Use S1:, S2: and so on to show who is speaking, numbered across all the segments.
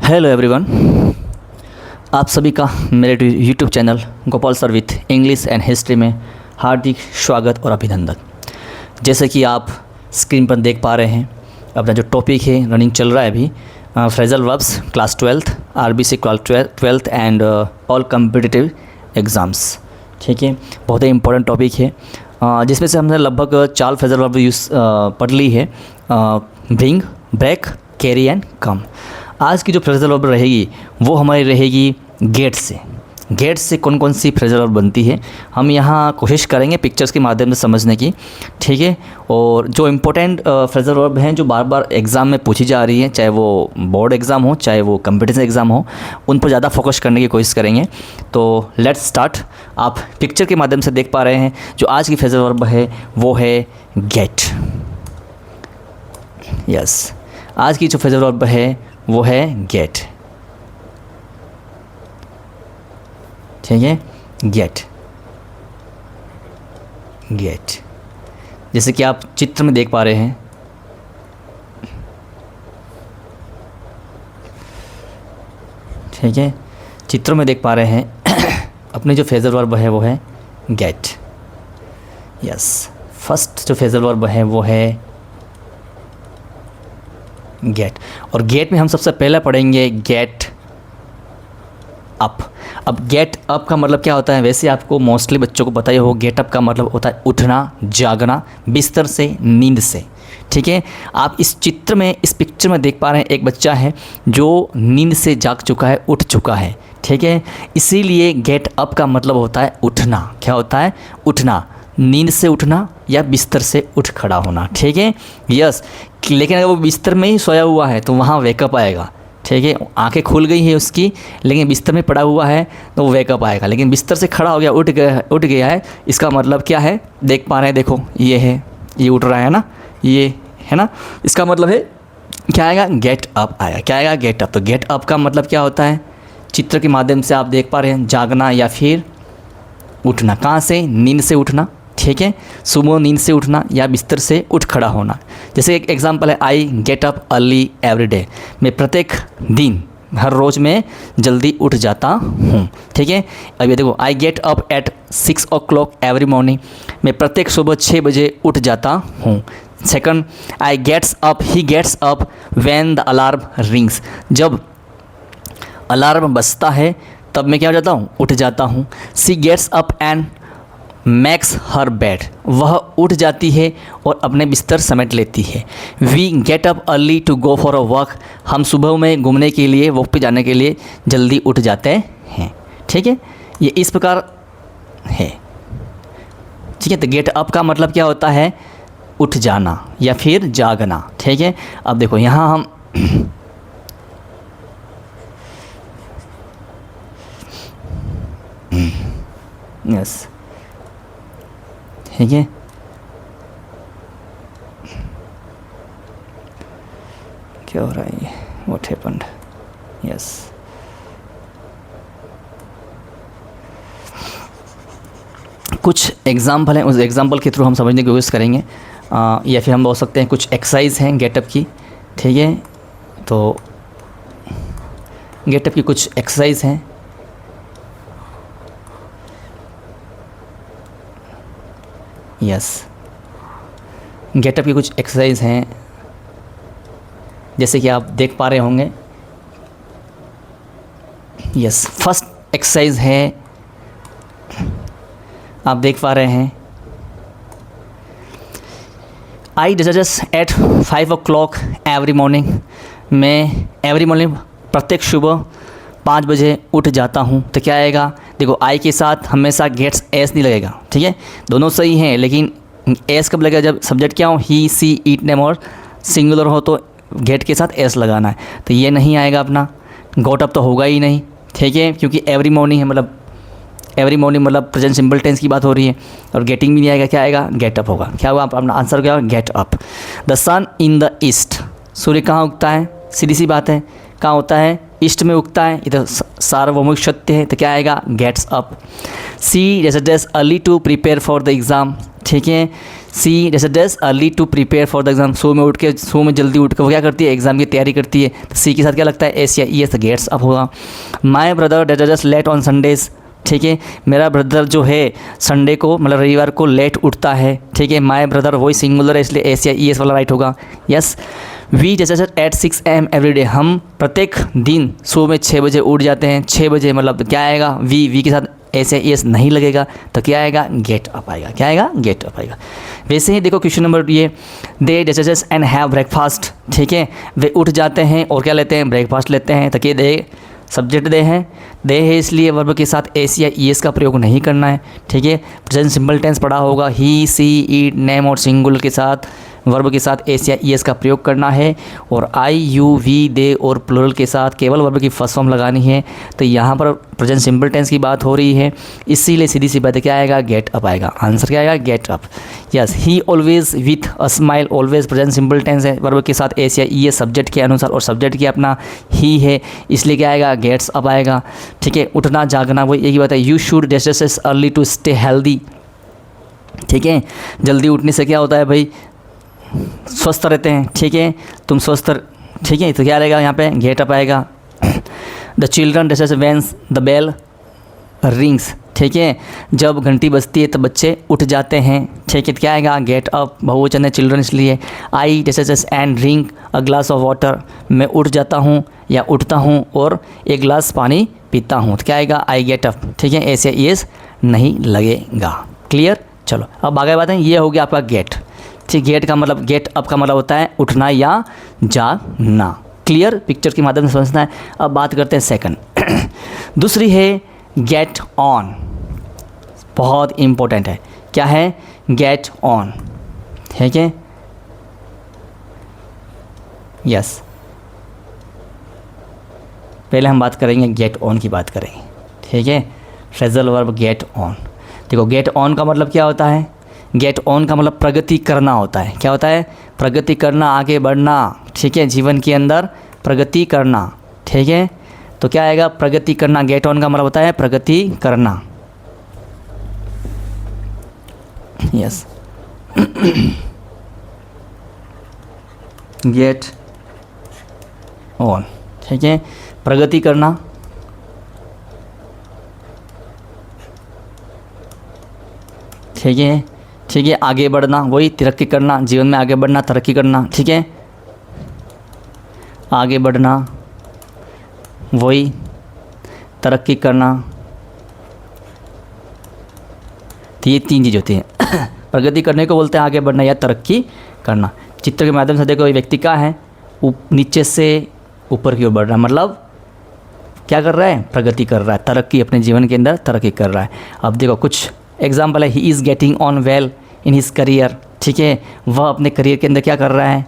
S1: Hello everyone, आप सभी का मेरे YouTube channel Gopal sir with English and history में हार्दिक स्वागत और अभिनंदन। जैसे कि आप स्क्रीन पर देख पा रहे हैं, अपना जो टॉपिक है रनिंग चल रहा है अभी, phrasal verbs class 12th RBC class 12th and all competitive exams. ठीक है, बहुत ही इंपॉर्टेंट टॉपिक है, जिसमें से हमने लगभग 4 फ्रेजल वर्ब यूज़ पढ़ ली है, bring, break, carry and come. आज की जो फ्रेजल वर्ब रहेगी वो हमारी रहेगी गेट से। गेट से कौन कौन सी फ्रेजल वर्ब बनती है हम यहाँ कोशिश करेंगे पिक्चर्स के माध्यम से समझने की। ठीक है, और जो इम्पोर्टेंट फ्रेजल वर्ब हैं जो बार बार एग्ज़ाम में पूछी जा रही हैं, चाहे वो बोर्ड एग्ज़ाम हो चाहे वो कंपटीशन एग्ज़ाम हो, उन पर ज़्यादा फोकस करने की कोशिश करेंगे। तो लेट्स स्टार्ट। आप पिक्चर के माध्यम से देख पा रहे हैं जो आज की फ्रेजल वर्ब है वो है गेट। यस, आज की जो फ्रेजल वर्ब है वो है गेट। ठीक है, गेट। गेट जैसे कि आप चित्र में देख पा रहे हैं, ठीक है, चित्रों में देख पा रहे हैं अपनी जो फ्रेजल वर्ब है वो है गेट। यस, फर्स्ट जो फ्रेजल वर्ब है वो है गेट। और गेट में हम सबसे पहले पढ़ेंगे गेट अप। अब गेट अप का मतलब क्या होता है, वैसे आपको मोस्टली बच्चों को पता ही हो, गेट अप का मतलब होता है उठना, जागना, बिस्तर से, नींद से। ठीक है, आप इस चित्र में, इस पिक्चर में देख पा रहे हैं एक बच्चा है जो नींद से जाग चुका है, उठ चुका है। ठीक है, इसीलिए गेट अप का मतलब होता है उठना। क्या होता है? उठना, नींद से उठना या बिस्तर से उठ खड़ा होना। ठीक है, यस। लेकिन अगर वो बिस्तर में ही सोया हुआ है तो वहाँ वेकअप आएगा। ठीक है, आंखें खुल गई है उसकी, लेकिन बिस्तर में पड़ा हुआ है तो वो वेकअप आएगा। लेकिन बिस्तर से खड़ा हो गया, उठ गया है, इसका मतलब क्या है? देख पा रहे हैं, देखो ये है, ये उठ रहा है ना, ये है ना, इसका मतलब है क्या आएगा? गेट अप आएगा। क्या आएगा? Get up. तो गेट अप का मतलब क्या होता है? चित्र के माध्यम से आप देख पा रहे हैं, जागना या फिर उठना। कहाँ से? नींद से उठना। ठीक है, सुबह नींद से उठना या बिस्तर से उठ खड़ा होना। जैसे एक एग्जांपल है, आई get up early every day. मैं प्रत्येक दिन, हर रोज़ मैं जल्दी उठ जाता हूँ। ठीक है, अब ये देखो, I get up at 6 o'clock every morning. मैं प्रत्येक सुबह 6 बजे उठ जाता हूँ। Second, I gets up, he gets up when the alarm rings. जब अलार्म बजता है तब मैं क्या हो जाता हूँ? उठ जाता हूँ। She gets up and makes her bed. वह उठ जाती है और अपने बिस्तर समेट लेती है। We get up early to go for a walk. हम सुबह में घूमने के लिए, वॉक पे जाने के लिए जल्दी उठ जाते हैं। ठीक है, ये इस प्रकार है। ठीक है, तो गेट अप का मतलब क्या होता है? उठ जाना या फिर जागना। ठीक है, अब देखो यहाँ हम यस, ठीक है, क्या हो रहा है? ये व्हाट हैपेंड? यस, कुछ एग्जाम्पल हैं, उस एग्जाम्पल के थ्रू हम समझने की कोशिश करेंगे, या फिर हम बोल सकते हैं कुछ एक्सरसाइज हैं गेटअप की। ठीक है, तो गेटअप की कुछ एक्सरसाइज हैं। यस, गेटअप की कुछ एक्सरसाइज हैं, जैसे कि आप देख पा रहे होंगे। यस, फर्स्ट एक्सरसाइज है, आप देख पा रहे हैं, I adjust at 5 o'clock every morning. मैं एवरी मॉर्निंग, प्रत्येक सुबह 5 बजे उठ जाता हूँ। तो क्या आएगा? देखो, आई के साथ हमेशा गेट्स एस नहीं लगेगा। ठीक है, दोनों सही हैं, लेकिन एस कब लगेगा? जब सब्जेक्ट क्या हो, ही, सी, इट, नेम और सिंगुलर हो तो गेट के साथ एस लगाना है। तो ये नहीं आएगा अपना, गोट अप तो होगा ही नहीं। ठीक है, क्योंकि एवरी मॉर्निंग है, मतलब एवरी मॉर्निंग मतलब प्रेजेंट सिंपल टेंस की बात हो रही है, और गेटिंग भी नहीं आएगा। क्या आएगा? गेट अप होगा। क्या होगा? अपना आंसर क्या होगा? Get up. The sun in the east. सूर्य कहाँ उगता है? सीधी सी बात है, कहाँ होता है? ईस्ट में उगता है। ये तो सार्वभौमिक सत्य है, तो क्या आएगा? Gets up. She deserts early to prepare for the exam. ठीक है, सी जैसे does early to prepare for the exam, so में जल्दी उठ कर वो क्या करती है, एग्जाम की तैयारी करती है। तो सी के साथ क्या लगता है, एस या ई एस, गेट्स अप होगा। My brother does just let on Sundays, ठीक है, मेरा ब्रदर जो है संडे को मतलब रविवार को लेट उठता है, ठीक है। माई ब्रदर वही सिंगुलर है इसलिए एस या ई एस वाला राइट होगा। यस, वी जैसे एट 6 AM एवरी डे, हम प्रत्येक दिन सुबह में 6 बजे उठ जाते हैं। 6 बजे मतलब क्या आएगा, वी के साथ एस या ई एस नहीं लगेगा तो क्या आएगा, गेट अप आएगा। क्या आएगा, गेट अप आएगा। वैसे ही देखो क्वेश्चन नंबर ये, दे जजेस एंड हैव ब्रेकफास्ट, ठीक है, वे उठ जाते हैं और क्या लेते हैं, ब्रेकफास्ट लेते हैं। तो क्या दे सब्जेक्ट दे है इसलिए वर्ब के साथ एस या ई एस का प्रयोग नहीं करना है, ठीक है। प्रेजेंट सिंपल टेंस पढ़ा होगा, ही सी इट नेम और सिंगुलर के साथ वर्ब के साथ एस या ई एस का प्रयोग करना है। और आई यू वी दे और प्लूरल के साथ केवल वर्ब की फर्स्ट फॉर्म लगानी है। तो यहाँ पर प्रेजेंट सिंपल टेंस की बात हो रही है, इसीलिए सीधी सी बात है, क्या आएगा, गेट अप आएगा। आंसर क्या आएगा, get up. Yes, he always with a smile, always present simple tense है, वर्ब के साथ एस या ई एस सब्जेक्ट के अनुसार और सब्जेक्ट की अपना ही है, इसलिए क्या आएगा, गेट्स अप आएगा, ठीक है। उठना जागना वही एक ही बात है। You should dress early to stay healthy, ठीक है, जल्दी उठने से क्या होता है भाई, स्वस्थ रहते हैं, ठीक है, तुम स्वस्थ, ठीक है। तो क्या रहेगा यहाँ पे, गेट अप आएगा। The children dresses whence the bell rings, ठीक है, जब घंटी बजती है तो बच्चे उठ जाते हैं, ठीक है। क्या आएगा, गेट अप, बहुवचन है चिल्ड्रन इसलिए। I dresses and drink a glass of water, मैं उठ जाता हूँ या उठता हूँ और एक गिलास पानी पीता हूँ। तो क्या आएगा, आई गेट अप, ठीक है, ऐसे एस नहीं लगेगा। क्लियर। चलो अब आगे बात है, ये हो गया आपका गेट, ठीक। गेट का मतलब, गेट अप का मतलब होता है उठना या जागना। क्लियर, पिक्चर के माध्यम से समझना है। अब बात करते हैं सेकंड। दूसरी है गेट ऑन, बहुत इम्पोर्टेंट है। क्या है, गेट ऑन, ठीक है। यस, पहले हम बात करेंगे गेट ऑन की बात करेंगे, ठीक है। Phrasal verb get on. देखो गेट ऑन का मतलब क्या होता है, गेट ऑन का मतलब प्रगति करना होता है। क्या होता है, प्रगति करना, आगे बढ़ना, ठीक है, जीवन के अंदर प्रगति करना, ठीक है। तो क्या आएगा, प्रगति करना। गेट ऑन का मतलब होता है प्रगति करना। यस, गेट ऑन, ठीक है, प्रगति करना, ठीक है, ठीक है, आगे बढ़ना, वही तरक्की करना, जीवन में आगे बढ़ना, तरक्की करना, ठीक है, आगे बढ़ना, वही तरक्की करना। तो ये तीन चीज़ होती हैं। प्रगति करने को बोलते हैं आगे बढ़ना या तरक्की करना। चित्र के माध्यम से देखो, ये व्यक्ति का है नीचे से ऊपर की ओर बढ़ रहा है, मतलब क्या कर रहा है, प्रगति कर रहा है, तरक्की, अपने जीवन के अंदर तरक्की कर रहा है। अब देखो कुछ एग्जाम्पल है, he is getting on well in his career, ठीक है, वह अपने करियर के अंदर क्या कर रहा है,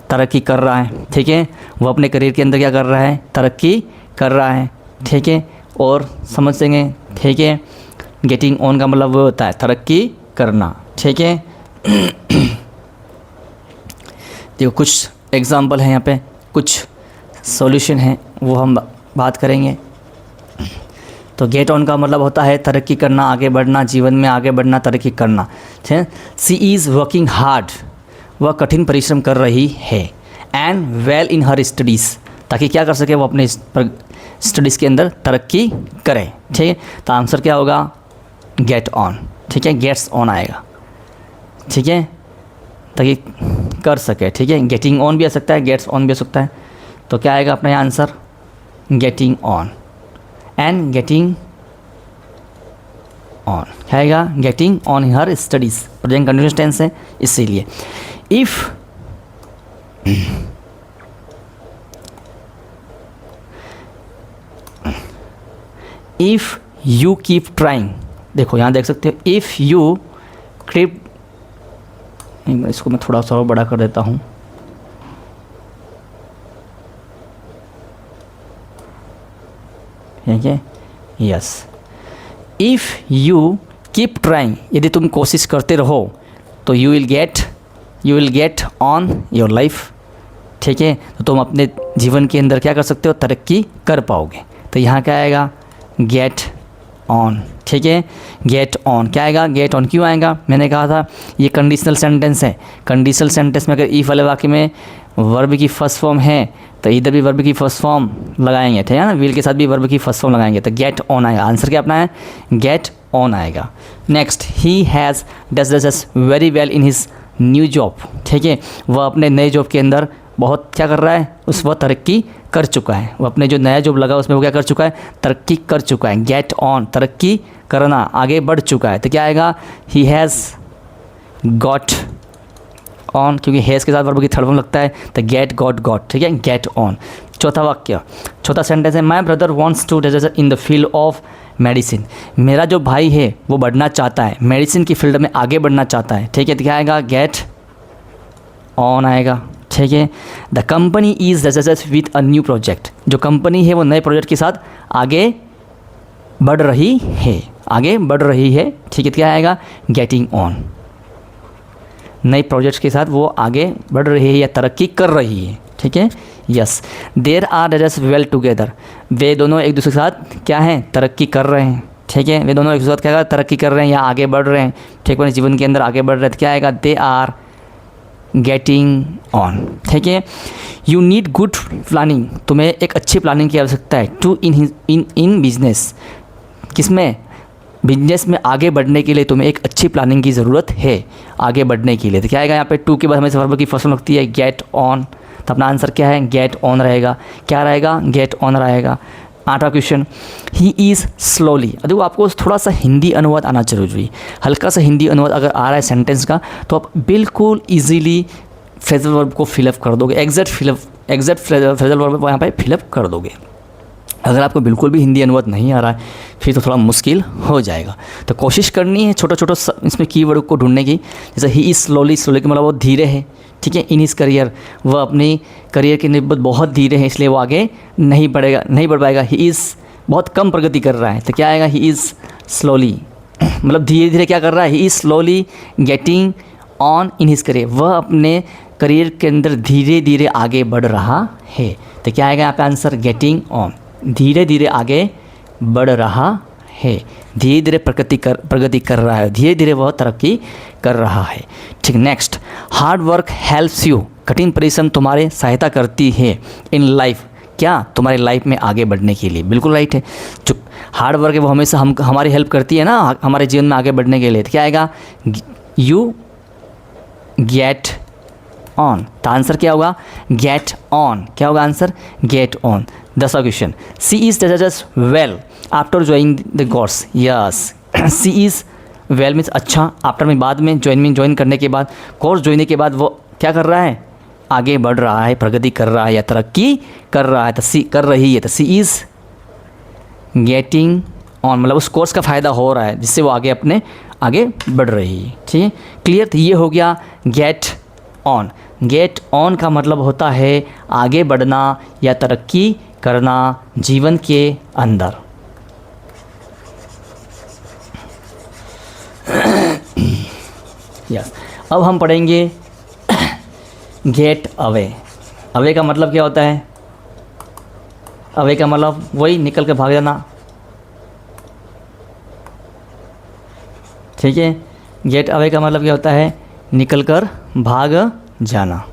S1: तरक्की कर रहा है, ठीक है, वह अपने करियर के अंदर क्या कर रहा है, तरक्की कर रहा है, ठीक है। और समझ सकेंगे, ठीक है, गेटिंग ऑन का मतलब वो होता है तरक्की करना, ठीक है। देखो कुछ एग्जाम्पल है यहाँ पे, कुछ सॉल्यूशन है, वो हम बात करेंगे। तो गेट ऑन का मतलब होता है तरक्की करना, आगे बढ़ना, जीवन में आगे बढ़ना, तरक्की करना, ठीक है। सी इज़ वर्किंग हार्ड, वह कठिन परिश्रम कर रही है। And well in her studies, ताकि क्या कर सके, वो अपने स्टडीज़ के अंदर तरक्की करे, ठीक है। तो आंसर क्या होगा, गेट ऑन, ठीक है, गेट्स ऑन आएगा, ठीक है, ताकि कर सके, ठीक है। गेटिंग ऑन भी आ सकता है, गेट्स ऑन भी आ सकता है। तो क्या आएगा अपना answer, getting on and getting on, क्या आएगा, getting on her studies, present continuous tense है इसीलिए। इफ़ यू कीप ट्राइंग, देखो यहाँ देख सकते हो, इफ़ यू कीप, इसको मैं थोड़ा सा और बड़ा कर देता हूँ, ठीक है। Yes, if you keep trying, यदि तुम कोशिश करते रहो तो you will get on your life, ठीक है। तो तुम अपने जीवन के अंदर क्या कर सकते हो, तरक्की कर पाओगे। तो यहाँ क्या आएगा, गेट ऑन। ठीक है। गेट ऑन क्या आएगा, गेट ऑन क्यों आएगा, मैंने कहा था ये कंडीशनल सेंटेंस है। कंडीशनल सेंटेंस में अगर इफ वाले वाक्य में वर्ब की फर्स्ट फॉर्म है तो इधर भी वर्ब की फर्स्ट फॉर्म लगाएंगे, ठीक है ना, विल के साथ भी वर्ब की फर्स्ट फॉर्म लगाएंगे, तो गेट ऑन आएगा। आंसर क्या अपना है, गेट ऑन आएगा। Next, he has does very well in his new job, ठीक है, वह अपने नए जॉब के अंदर बहुत क्या कर रहा है, उस वह तरक्की कर चुका है, वो अपने जो नया जॉब लगा उसमें वो क्या कर चुका है, तरक्की कर चुका है। गेट ऑन तरक्की करना, आगे बढ़ चुका है, तो क्या आएगा, ही हैज़ गॉट ऑन, क्योंकि हैज़ के साथ वर्ब की थर्ड फॉर्म लगता है, तो गेट गॉट गॉट, ठीक है, गेट ऑन। चौथा वाक्य, चौथा सेंटेंस है, my brother wants to register in the field of medicine, मेरा जो भाई है वो बढ़ना चाहता है, मेडिसिन की फील्ड में आगे बढ़ना चाहता है, ठीक है, तो क्या आएगा, गेट ऑन आएगा, ठीक है। The company is registered with a new project, जो कंपनी है वो नए प्रोजेक्ट के साथ आगे बढ़ रही है, आगे बढ़ रही है, ठीक है, तो क्या आएगा, गेटिंग ऑन, नए प्रोजेक्ट्स के साथ वो आगे बढ़ रही है या तरक्की कर रही है, ठीक है। यस, देर आर रजस वेल टुगेदर, वे दोनों एक दूसरे के साथ क्या हैं, तरक्की कर रहे हैं, ठीक है, वे दोनों एक दूसरे के साथ क्या तरक्की कर रहे हैं या आगे बढ़ रहे हैं, ठीक है, जीवन के अंदर आगे बढ़ रहे हैं, तो क्या आएगा, दे आर गेटिंग ऑन, ठीक है। यू नीड गुड प्लानिंग, तुम्हें एक अच्छी प्लानिंग की आवश्यकता है, टू इन बिजनेस, किसमें, बिजनेस में आगे बढ़ने के लिए तुम्हें एक अच्छी प्लानिंग की ज़रूरत है आगे बढ़ने के लिए, तो क्या आएगा, यहाँ पे टू के बाद हमें वर्ब की फर्स्ट लगती है, गेट ऑन, तो अपना आंसर क्या है, गेट ऑन रहेगा, क्या रहेगा, गेट ऑन रहेगा। 8वां क्वेश्चन, ही इज़ स्लोली, देखो आपको थोड़ा सा हिंदी अनुवाद आना जरूरी, हल्का सा हिंदी अनुवाद अगर आ रहा है सेंटेंस का तो आप बिल्कुल ईजीली फ्रेजल वर्ब को फिलअप कर दोगे, एग्जैक्ट फ्रेजल वर्ब यहाँ पे फिलअप कर दोगे। अगर आपको बिल्कुल भी हिंदी अनुवाद नहीं आ रहा है फिर तो थोड़ा मुश्किल हो जाएगा, तो कोशिश करनी है छोटा छोटा इसमें कीवर्ड को ढूंढने की, जैसे ही इज़ स्लोली, स्लोली का मतलब वो धीरे है, ठीक है, इन हिज करियर, वह अपनी करियर की निस्बत बहुत धीरे है इसलिए वो आगे नहीं बढ़ पाएगा। ही इज़ बहुत कम प्रगति कर रहा है, तो क्या आएगा, ही इज़ स्लोली, मतलब धीरे धीरे क्या कर रहा है, he is slowly getting on in his career, वह अपने करियर के अंदर धीरे धीरे आगे बढ़ रहा है, तो क्या आएगा यहाँ पे आंसर, गेटिंग ऑन, धीरे धीरे आगे बढ़ रहा है, धीरे धीरे प्रगति कर रहा है, धीरे धीरे वह तरक्की कर रहा है, ठीक। Next, hard work helps you, कठिन परिश्रम तुम्हारे सहायता करती है, इन लाइफ, क्या, तुम्हारी लाइफ में आगे बढ़ने के लिए, बिल्कुल राइट है, जो हार्ड वर्क है वो हमेशा हमारी हेल्प करती है ना हमारे जीवन में आगे बढ़ने के लिए, तो क्या आएगा, यू गेट ऑन, तो आंसर क्या होगा, गेट ऑन, क्या होगा आंसर, गेट ऑन। 10वां question, she is just well after joining the course, yes, she is well means अच्छा, आफ्टर में बाद में, ज्वाइन करने के बाद, कोर्स ज्वाइन के बाद वो क्या कर रहा है, आगे बढ़ रहा है, प्रगति कर रहा है या तरक्की कर रहा है, तो सी कर रही है, तो सी इज़ गेटिंग ऑन, मतलब उस कोर्स का फ़ायदा हो रहा है जिससे वो आगे बढ़ रही है, ठीक है, क्लियर। तो ये हो गया गेट ऑन। गेट ऑन का मतलब होता है आगे बढ़ना या तरक्की करना जीवन के अंदर। यस, अब हम पढ़ेंगे गेट अवे। अवे का मतलब क्या होता है, अवे का मतलब वही निकल के भाग जाना, ठीक है। गेट अवे का मतलब क्या होता है, निकल कर भाग जाना।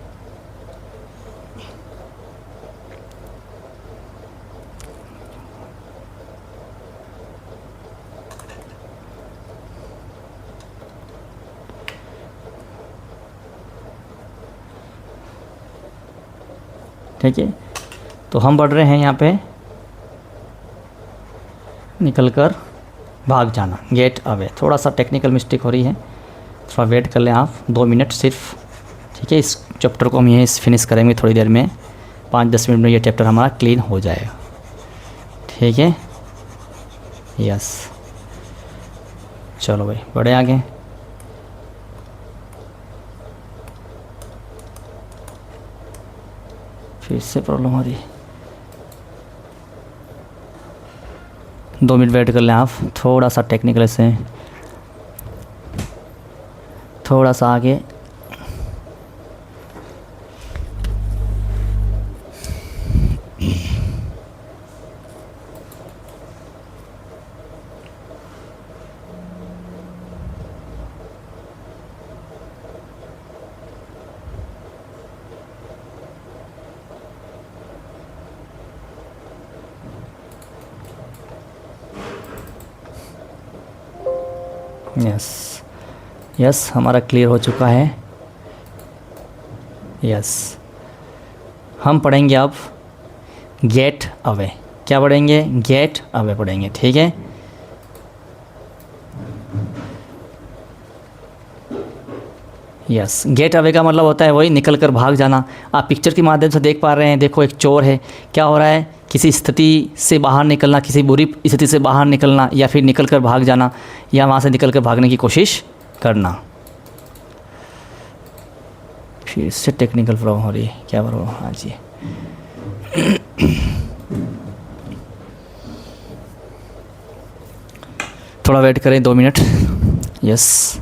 S1: ठीक है, तो हम पढ़ रहे हैं यहाँ पे निकल कर भाग जाना, गेट अवे। थोड़ा सा टेक्निकल मिस्टेक हो रही है, थोड़ा वेट कर लें आप 2 मिनट सिर्फ, ठीक है। इस चैप्टर को हम यहीं फिनिश करेंगे थोड़ी देर में, 5-10 मिनट में ये चैप्टर हमारा क्लीन हो जाएगा, ठीक है। यस, चलो भाई बढ़े आगे। फिर से प्रॉब्लम हो रही है, 2 मिनट वेट कर लें आप, थोड़ा सा टेक्निकल से थोड़ा सा आगे। यस यस, हमारा क्लियर हो चुका है। यस, हम पढ़ेंगे अब गेट अवे। क्या पढ़ेंगे? गेट अवे पढ़ेंगे, ठीक है। यस, गेट अवे का मतलब होता है वही निकल कर भाग जाना। आप पिक्चर के माध्यम से देख पा रहे हैं, देखो एक चोर है, क्या हो रहा है? किसी स्थिति से बाहर निकलना, किसी बुरी स्थिति से बाहर निकलना, या फिर निकल कर भाग जाना, या वहाँ से निकल कर भागने की कोशिश करना। फिर से टेक्निकल प्रॉब्लम हो रही है, क्या प्रॉब्लम? हाँ जी। थोड़ा वेट करें, 2 मिनट। यस।